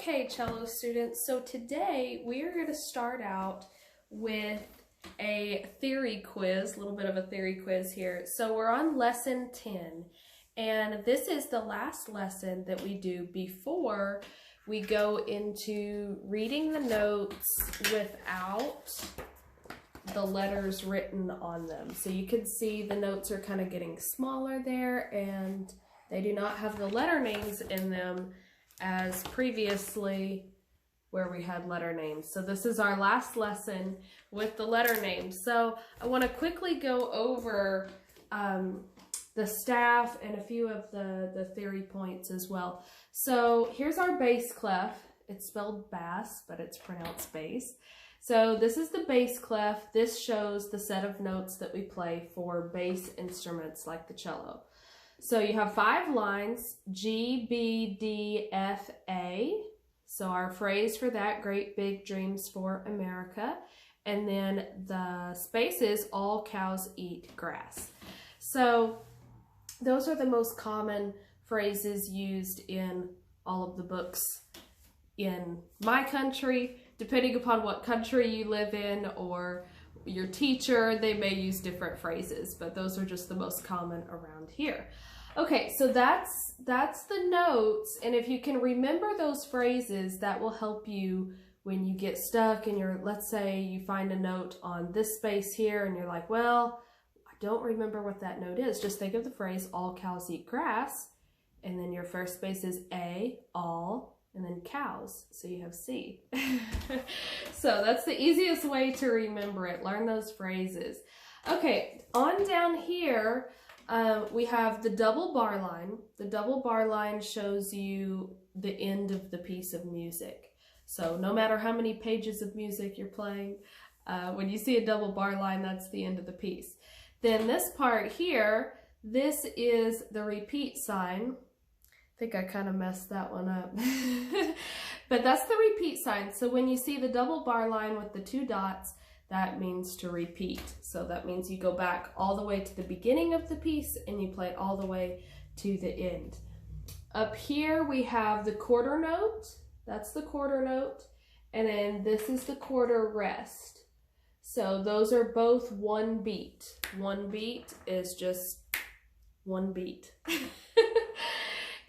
Okay, cello students, so today we are going to start out with a theory quiz, a little bit of a theory quiz here. So we're on lesson 10, and this is the last lesson that we do before we go into reading the notes without the letters written on them. So you can see the notes are kind of getting smaller there, and they do not have the letter names in them as previously where we had letter names. So this is our last lesson with the letter names. So I want to quickly go over the staff and a few of the theory points as well. So here's our bass clef. It's spelled bass, but it's pronounced bass. So this is the bass clef. This shows the set of notes that we play for bass instruments like the cello. So you have 5 lines, G, B, D, F, A. So our phrase for that, great big dreams for America. And then the spaces, all cows eat grass. So those are the most common phrases used in all of the books in my country. Depending upon what country you live in or your teacher, they may use different phrases, but those are just the most common around here. Okay, so that's the notes, and if you can remember those phrases, that will help you when you get stuck and let's say you find a note on this space here and you're like, well, I don't remember what that note is. Just think of the phrase, all cows eat grass, and then your first space is A, all, and then cows, so you have C. So that's the easiest way to remember it. Learn those phrases. Okay, on down here, we have the double bar line. The double bar line shows you the end of the piece of music. So no matter how many pages of music you're playing, when you see a double bar line, that's the end of the piece. Then this part here, this is the repeat sign. I think I kind of messed that one up. But that's the repeat sign. So when you see the double bar line with the 2 dots, that means to repeat. So that means you go back all the way to the beginning of the piece and you play it all the way to the end. Up here we have the quarter note. That's the quarter note. And then this is the quarter rest. So those are both 1 beat. 1 beat is just 1 beat.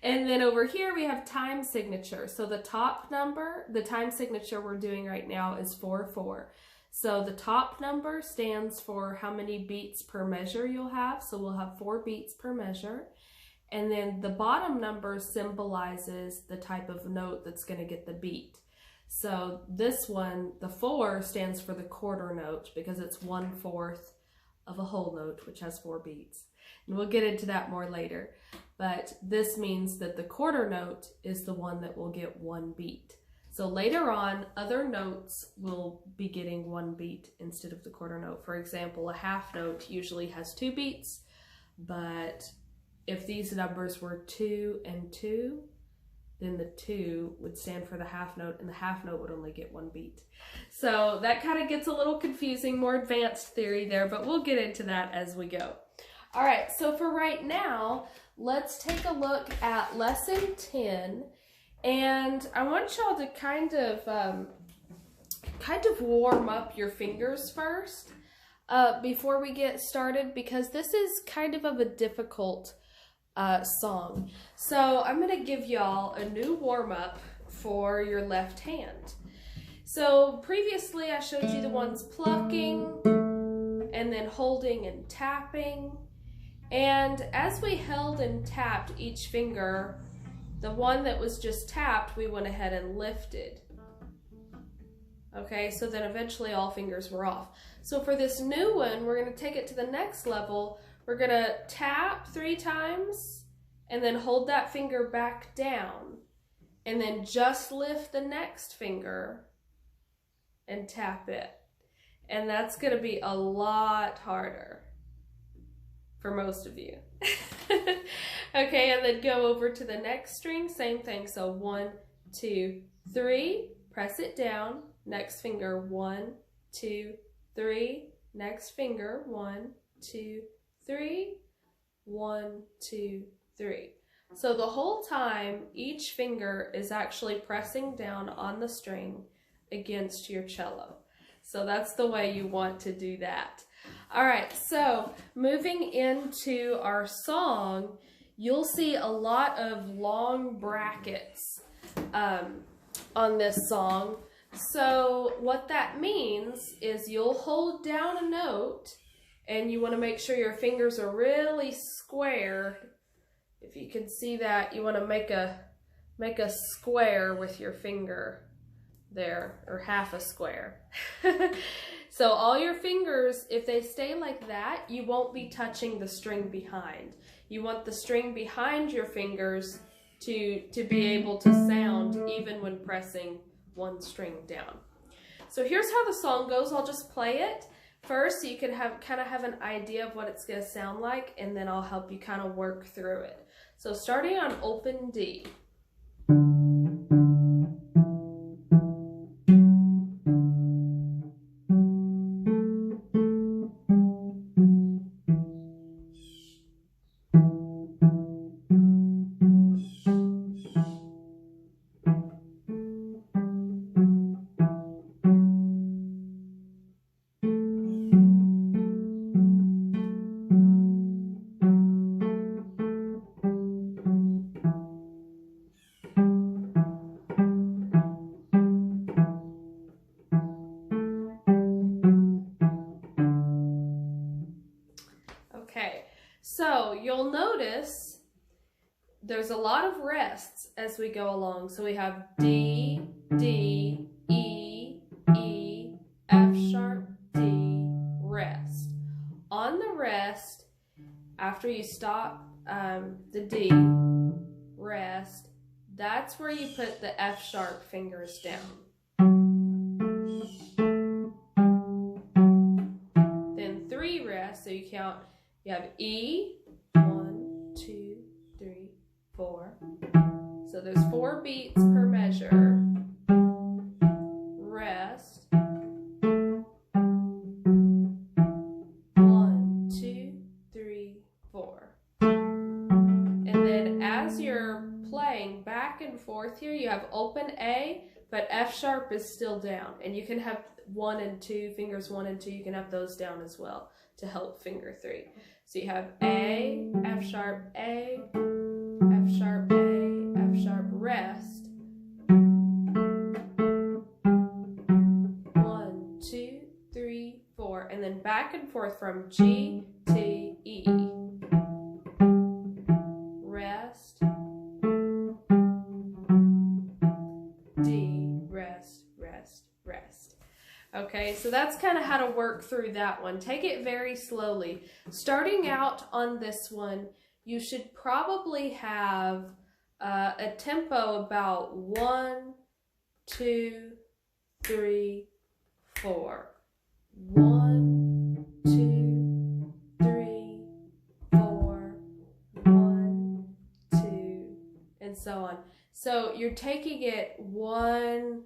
And then over here we have time signature. So the top number, the time signature we're doing right now is 4/4. So the top number stands for how many beats per measure you'll have. So we'll have 4 beats per measure. And then the bottom number symbolizes the type of note that's going to get the beat. So this one, the 4, stands for the quarter note because it's 1/4 of a whole note, which has 4 beats. And we'll get into that more later. But this means that the quarter note is the one that will get 1 beat. So later on, other notes will be getting 1 beat instead of the quarter note. For example, a half note usually has 2 beats, but if these numbers were 2 and 2, then the 2 would stand for the half note, and the half note would only get 1 beat. So that kind of gets a little confusing, more advanced theory there, but we'll get into that as we go. All right, so for right now, let's take a look at lesson 10. And I want y'all to kind of warm up your fingers first before we get started, because this is kind of a difficult song. So I'm going to give y'all a new warm-up for your left hand. So previously I showed you the ones plucking and then holding and tapping. And as we held and tapped each finger, the one that was just tapped, we went ahead and lifted. Okay, so then eventually all fingers were off. So for this new one, we're going to take it to the next level. We're going to tap 3 times and then hold that finger back down. And then just lift the next finger and tap it. And that's going to be a lot harder for most of you. Okay, and then go over to the next string, same thing. So 1, 2, 3, press it down, next finger, 1, 2, 3, next finger, 1, 2, 3, 1, 2, 3. So the whole time, each finger is actually pressing down on the string against your cello. So that's the way you want to do that. All right, so moving into our song, you'll see a lot of long brackets on this song. So what that means is you'll hold down a note and you want to make sure your fingers are really square. If you can see that, you want to make a square with your finger there, or half a square. So all your fingers, if they stay like that, you won't be touching the string behind. You want the string behind your fingers to be able to sound even when pressing one string down. So here's how the song goes. I'll just play it first so you can kind of have an idea of what it's going to sound like, and then I'll help you kind of work through it. So starting on open D. Okay, so you'll notice there's a lot of rests as we go along. So we have D, D, E, E, F sharp, D, rest. On the rest, after you stop the D, rest, that's where you put the F sharp fingers down. Then 3 rests, so you count. You have E, 1, 2, 3, 4. So there's 4 beats per measure. Rest. 1, 2, 3, 4. And then as you're playing back and forth here, you have open A, but F sharp is still down. And you can have 1 and 2, fingers 1 and 2, you can have those down as well to help finger 3. So you have A, F sharp, A, F sharp, A, F sharp, rest. 1, 2, 3, 4, and then back and forth from G, T, E. Rest. D, rest, rest, rest. Okay, so that's kind of how to work through that one. Take it very slowly. Starting out on this one, you should probably have a tempo about 1, 2, 3, 4. 1, 2, 3, 4, 1, 2, and so on. So you're taking it one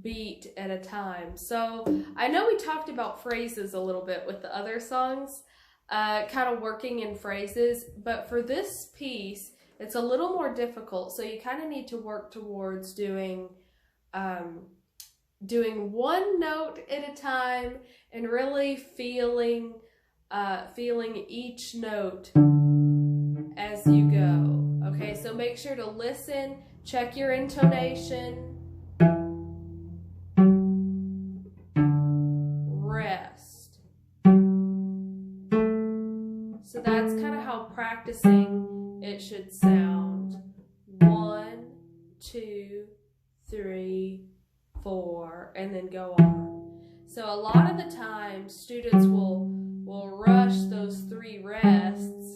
beat at a time. So I know we talked about phrases a little bit with the other songs, kind of working in phrases, but for this piece, it's a little more difficult. So you kind of need to work towards doing one note at a time and really feeling each note as you go. Okay, so make sure to listen, check your intonation. Rest. So that's kind of how practicing it should sound. 1, 2, 3, 4, and then go on. So a lot of the time, students will rush those 3 rests,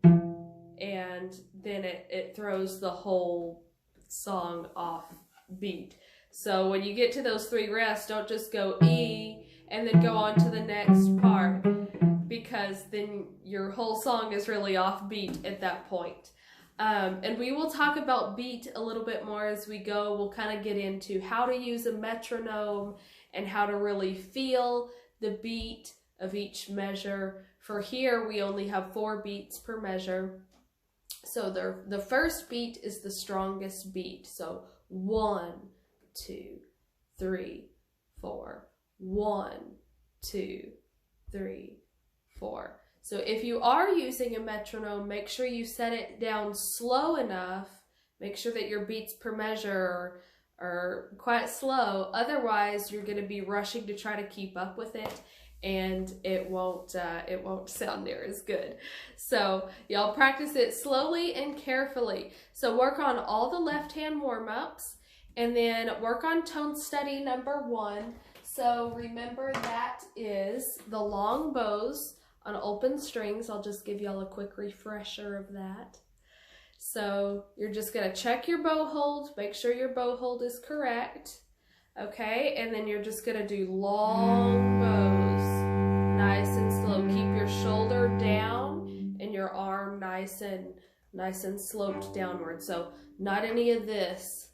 and then it throws the whole song off beat. So when you get to those 3 rests, don't just go E and then go on to the next part, because then your whole song is really off beat at that point. And we will talk about beat a little bit more as we go. We'll kind of get into how to use a metronome and how to really feel the beat of each measure. For here, we only have 4 beats per measure. So the first beat is the strongest beat. So 1, 2, 3, 4. 1, 2, 3, 4. So if you are using a metronome, make sure you set it down slow enough. Make sure that your beats per measure are quite slow. Otherwise, you're going to be rushing to try to keep up with it, and it won't sound near as good. So y'all practice it slowly and carefully. So work on all the left hand warm-ups, and then work on tone study number 1. So remember, that is the long bows on open strings. I'll just give y'all a quick refresher of that. So you're just going to check your bow hold, make sure your bow hold is correct, okay? And then you're just going to do long bows, nice and slow. Keep your shoulder down and your arm nice and sloped downward. So not any of this.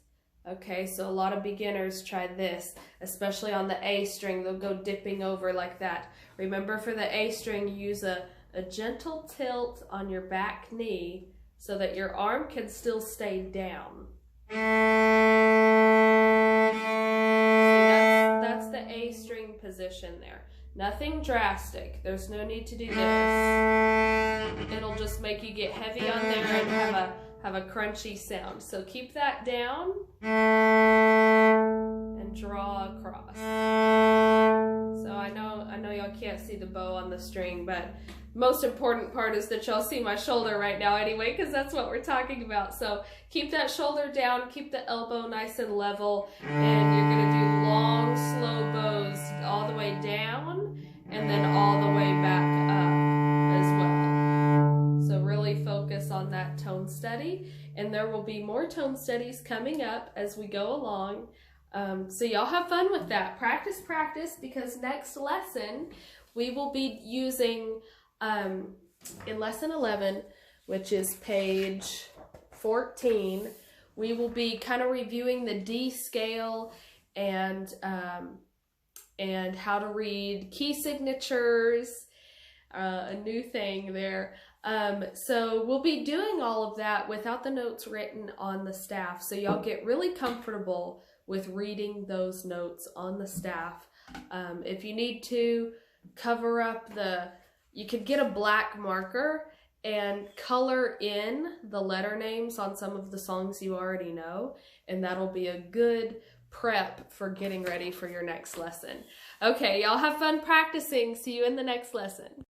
Okay, so a lot of beginners try this, especially on the A string. They'll go dipping over like that. Remember, for the A string, use a gentle tilt on your back knee so that your arm can still stay down. See, that's the A string position there. Nothing drastic. There's no need to do this. It'll just make you get heavy on there and have a crunchy sound. So keep that down and draw across. So I know y'all can't see the bow on the string, but most important part is that y'all see my shoulder right now anyway, because that's what we're talking about. So keep that shoulder down, keep the elbow nice and level, and you're gonna do long, slow bows all the way down and then all the way back up as well. So really focus on that tone study, and there will be more tone studies coming up as we go along. So y'all have fun with that. Practice, practice, because next lesson we will be using, in lesson 11, which is page 14, we will be kind of reviewing the D scale and how to read key signatures, a new thing there. So we'll be doing all of that without the notes written on the staff. So y'all get really comfortable with reading those notes on the staff. If you need to cover up you could get a black marker and color in the letter names on some of the songs you already know, and that'll be a good prep for getting ready for your next lesson. Okay, y'all have fun practicing. See you in the next lesson.